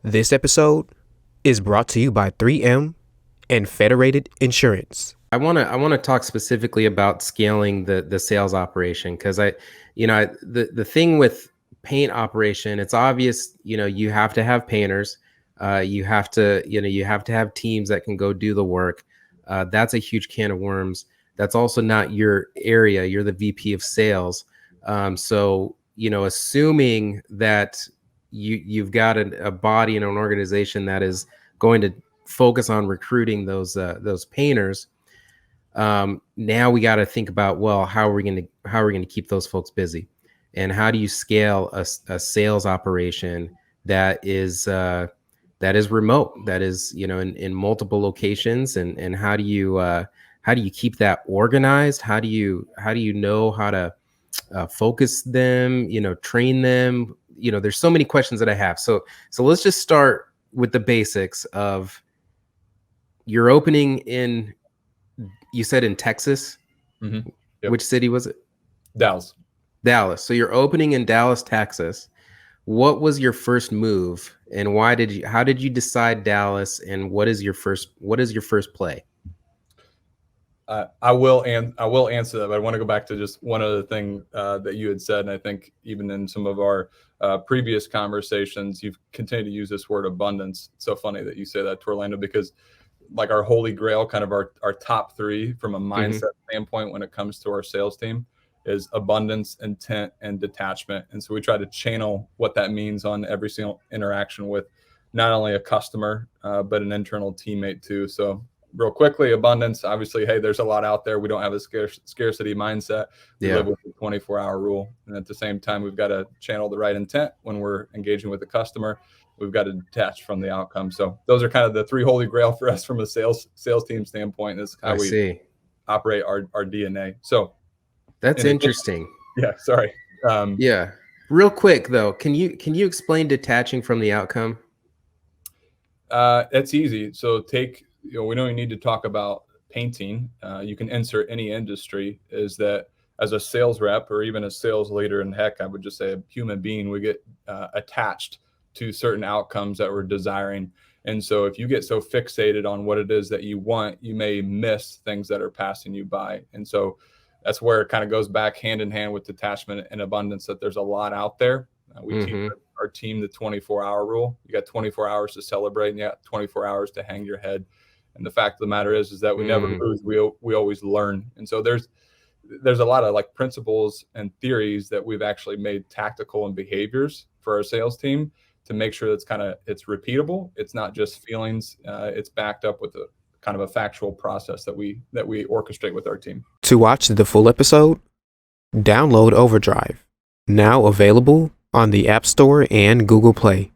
This episode is brought to you by 3M and Federated Insurance. I want to talk specifically about scaling the sales operation because the thing with paint operation, it's obvious, you have to have painters, you have to have teams that can go do the work. That's a huge can of worms. That's also not your area. You're the VP of sales. So assuming that you've got a body and an organization that is going to focus on recruiting those painters. Now we got to think about, well, how are we going to keep those folks busy, and how do you scale a sales operation that is remote, that is in multiple locations, and how do you keep that organized? How do you know how to focus them, train them? There's so many questions that I have. So let's just start with the basics of your opening in, you said in Texas. Mm-hmm. Yep. Which city was it? Dallas. So you're opening in Dallas, Texas. What was your first move, and how did you decide Dallas, and what is your first play? I will answer that, but I want to go back to just one other thing that you had said, and I think even in some of our previous conversations, you've continued to use this word abundance. It's so funny that you say that, Torlando, because like our holy grail, kind of our top three from a mindset standpoint when it comes to our sales team is abundance, intent, and detachment. And so we try to channel what that means on every single interaction with not only a customer, but an internal teammate too. So real quickly, abundance, obviously, hey, there's a lot out there. We don't have a scarcity mindset. We live with the 24-hour rule. And at the same time, we've got to channel the right intent when we're engaging with the customer. We've got to detach from the outcome. So those are kind of the three holy grail for us from a sales team standpoint. This is how we operate our DNA. So that's interesting. Yeah, sorry. Yeah. Real quick though, can you explain detaching from the outcome? That's easy. So we don't even need to talk about painting. You can insert any industry. Is that as a sales rep or even a sales leader, and heck, I would just say a human being, we get attached to certain outcomes that we're desiring. And so if you get so fixated on what it is that you want, you may miss things that are passing you by. And so that's where it kind of goes back hand in hand with detachment and abundance, that there's a lot out there. We teach our team the 24-hour rule. You got 24 hours to celebrate, and you got 24 hours to hang your head. And the fact of the matter is that we never lose. We always learn. And so there's a lot of like principles and theories that we've actually made tactical and behaviors for our sales team to make sure it's repeatable. It's not just feelings. It's backed up with a kind of a factual process that we orchestrate with our team. To watch the full episode, download Overdrive, now available on the App Store and Google Play.